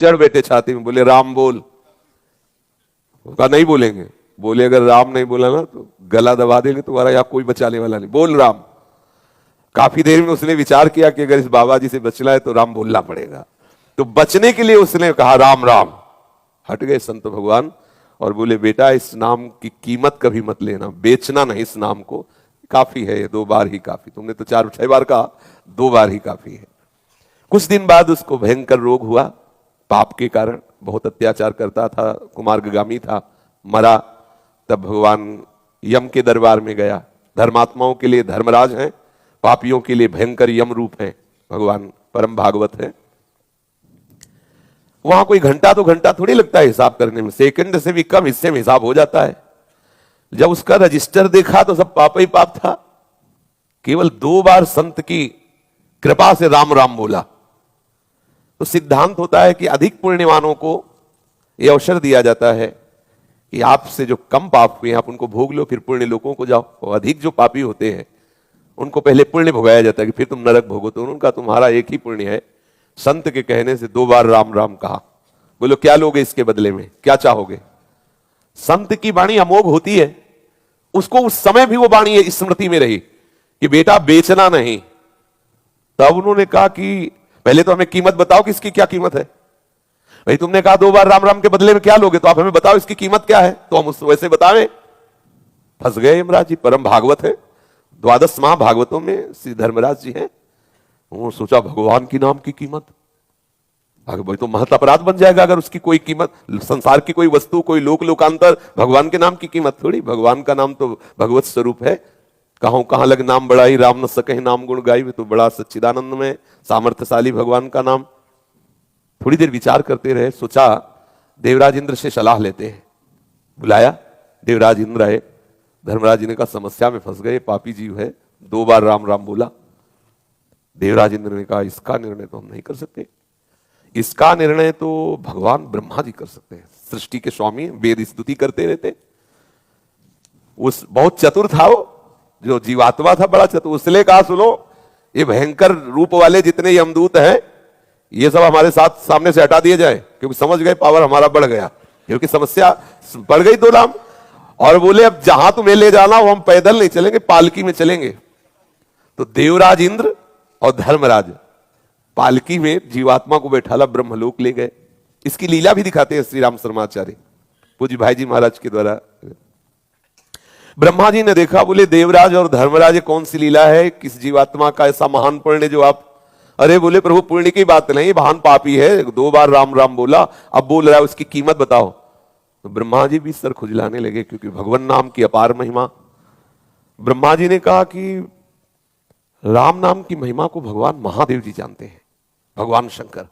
चढ़ बैठे छाती में, बोले राम बोल। कहा नहीं बोलेंगे। बोले अगर राम नहीं बोला ना तो गला दबा देंगे तुम्हारा, यहाँ कोई बचाने वाला नहीं, बोल राम। काफी देर में उसने विचार किया कि अगर इस बाबा जी से बचना है तो राम बोलना पड़ेगा, तो बचने के लिए उसने कहा राम राम। हट गए संत भगवान और बोले बेटा इस नाम की कीमत कभी मत लेना, बेचना नहीं इस नाम को, काफी है ये, 2 बार ही काफी, तुमने तो 4-6 बार कहा, 2 बार ही काफी है। कुछ दिन बाद उसको भयंकर रोग हुआ, पाप के कारण, बहुत अत्याचार करता था, कुमार्गामी था, मरा। तब भगवान यम के दरबार में गया। धर्मात्माओं के लिए धर्मराज हैं, पापियों के लिए भयंकर यम रूप हैं भगवान, परम भागवत है। वहां कोई घंटा 2 घंटा थोड़ी लगता है हिसाब करने में, सेकंड से भी कम हिस्से में हिसाब हो जाता है। जब उसका रजिस्टर देखा तो सब पाप ही पाप था। केवल 2 बार संत की कृपा से राम राम बोला। तो सिद्धांत होता है कि अधिक पुण्यवानों को यह अवसर दिया जाता है कि आपसे जो कम पाप हुए आप उनको भोग लो, फिर पुण्य लोगों को जाओ। और अधिक जो पापी होते हैं उनको पहले पुण्य भोगाया जाता है कि फिर तुम नरक भोगो। तो उनका तुम्हारा एक ही पुण्य है। संत के कहने से 2 बार राम राम कहा। बोलो क्या लोगे इसके बदले में, क्या चाहोगे? संत की वाणी अमोघ होती है, उसको उस समय भी वो वाणी स्मृति में रही कि बेटा बेचना नहीं। तब उन्होंने कहा कि पहले तो हमें कीमत बताओ कि इसकी क्या कीमत है। भाई तुमने कहा 2 बार राम राम के बदले में क्या लोगे, तो आप हमें बताओ इसकी कीमत क्या है, तो हम उसको वैसे बतावें। फंस गए यमराज जी। परम भागवत है, 12 महाभागवतों में श्री धर्मराज जी हैं। उन्होंने सोचा भगवान की नाम की कीमत, अगर भाई तो महत अपराध बन जाएगा अगर उसकी कोई कीमत, संसार की कोई वस्तु, कोई लोक लोकांतर, भगवान के नाम की कीमत थोड़ी। भगवान का नाम तो भगवत स्वरूप है। कहां लग नाम बढ़ाई, राम न सके नाम गुण गाई। तो बड़ा सच्चिदानंद में सामर्थ्यशाली भगवान का नाम। थोड़ी देर विचार करते रहे, सोचा देवराज इंद्र से सलाह लेते हैं। बुलाया, देवराज इंद्र आए। धर्मराज जी ने कहा समस्या में फंस गए, पापी जीव है, 2 बार राम राम बोला। देवराज इंद्र ने कहा इसका निर्णय तो हम नहीं कर सकते, इसका निर्णय तो भगवान ब्रह्मा जी कर सकते हैं, सृष्टि के स्वामी, वेद स्तुति करते रहते। उस बहुत चतुर था वो, जो जीवात्मा था बड़ा चतुर। उसने कहा सुनो ये भयंकर रूप वाले जितने यमदूत हैं ये सब हमारे साथ सामने से हटा दिए जाए, क्योंकि समझ गए पावर हमारा बढ़ गया, क्योंकि समस्या बढ़ गई 2 राम। और बोले अब जहां तुम्हें ले जाना वो हम पैदल नहीं चलेंगे, पालकी में चलेंगे। तो देवराज इंद्र और धर्मराज पालकी में जीवात्मा को बैठाला, ब्रह्मलोक ले गए। इसकी लीला भी दिखाते हैं श्री राम शर्माचार्य पूज्य भाई जी महाराज के द्वारा। ब्रह्मा जी ने देखा, बोले देवराज और धर्मराज कौन सी लीला है, किस जीवात्मा का ऐसा महान पुण्य जो आप, अरे बोले प्रभु पुण्य की बात नहीं, महान पापी है, 2 बार राम राम बोला, अब बोल रहा है उसकी कीमत बताओ। तो ब्रह्मा जी भी सर खुजलाने लगे, क्योंकि भगवान नाम की अपार महिमा। ब्रह्मा जी ने कहा कि राम नाम की महिमा को भगवान महादेव जी जानते हैं, भगवान शंकर।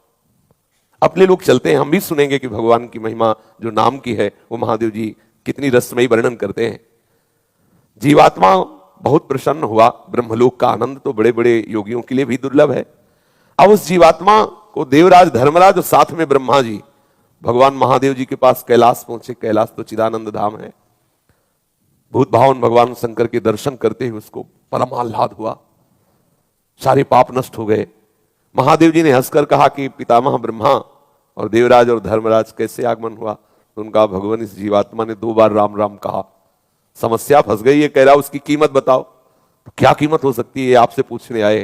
अपने लोग चलते हैं, हम भी सुनेंगे कि भगवान की महिमा जो नाम की है वो महादेव जी कितनी रसमयी वर्णन करते हैं। जीवात्मा बहुत प्रसन्न हुआ। ब्रह्मलोक का आनंद तो बड़े बड़े योगियों के लिए भी दुर्लभ है। अब उस जीवात्मा को देवराज धर्मराज और साथ में ब्रह्मा जी भगवान महादेव जी के पास कैलाश पहुंचे। कैलाश तो चिदानंद धाम है। भूत भावन भगवान शंकर के दर्शन करते हुए उसको परम आह्लाद हुआ, सारे पाप नष्ट हो गए। महादेव जी ने हंसकर कहा कि पितामह ब्रह्मा और देवराज और धर्मराज कैसे आगमन हुआ। तो उनका भगवान इस जीवात्मा ने 2 बार राम राम कहा, समस्या फंस गई, ये कह रहा उसकी कीमत बताओ। तो क्या कीमत हो सकती है आपसे पूछने आए।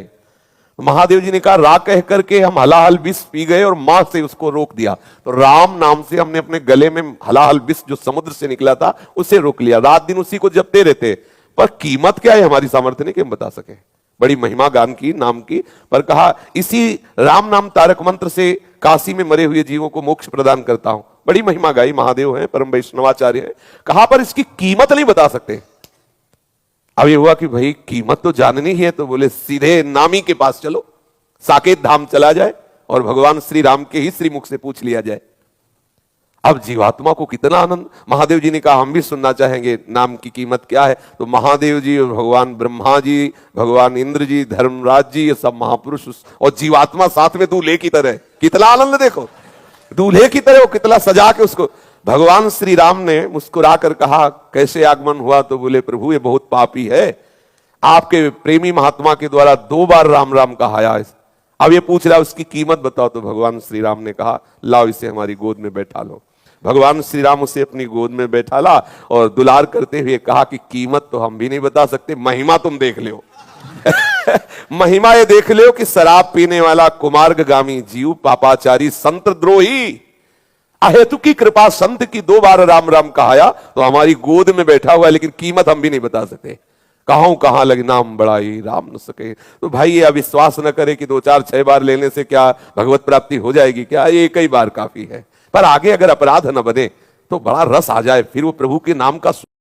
तो महादेव जी ने कहा रा कह करके हम हलाहल विष पी गए और मां से उसको रोक दिया। तो राम नाम से हमने अपने गले में हलाहल विष जो समुद्र से निकला था उसे रोक लिया। रात दिन उसी को जपते रहते, पर कीमत क्या है हमारी सामर्थ्य नहीं कि हम बता सके। बड़ी महिमा गान की नाम की, पर कहा इसी राम नाम तारक मंत्र से काशी में मरे हुए जीवों को मोक्ष प्रदान करता हूं। बड़ी महिमा गाई, महादेव हैं, परम वैष्णवाचार्य हैं। कहा पर इसकी कीमत नहीं बता सकते। अब ये हुआ कि भाई कीमत तो जाननी ही है, तो बोले सीधे नामी के पास चलो, साकेत धाम चला जाए और भगवान श्री राम के ही श्रीमुख से पूछ लिया जाए। अब जीवात्मा को कितना आनंद। महादेव जी ने कहा हम भी सुनना चाहेंगे नाम की कीमत क्या है। तो महादेव जी और भगवान ब्रह्मा जी, भगवान इंद्र जी, धर्मराज जी, ये सब महापुरुष और जीवात्मा साथ में दूल्हे की तरह, कितना आनंद देखो, दूल्हे की तरह वो कितना सजा के उसको। भगवान श्री राम ने मुस्कुरा कर कहा कैसे आगमन हुआ। तो बोले प्रभु ये बहुत पापी है, आपके प्रेमी महात्मा के द्वारा 2 बार राम राम कहाया, अब ये पूछ रहा है उसकी कीमत बताओ, तो भगवान श्री राम ने कहा लाओ इसे हमारी गोद में बैठा लो। भगवान श्री राम उसे अपनी गोद में बैठा ला और दुलार करते हुए कहा कि कीमत तो हम भी नहीं बता सकते, महिमा तुम देख लो। महिमा ये देख लो कि शराब पीने वाला कुमार्गामी जीव, पापाचारी, संत द्रोही, अहेतु की कृपा संत की 2 बार राम राम कहाया तो हमारी गोद में बैठा हुआ है, लेकिन कीमत हम भी नहीं बता सकते। कहां लग नाम बड़ाई राम न सके। तो भाई ये अविश्वास न करे कि 2 4 6 बार लेने से क्या भगवत प्राप्ति हो जाएगी, क्या एक ही बार काफी है। पर आगे अगर अपराध न बने तो बड़ा रस आ जाए, फिर वो प्रभु के नाम का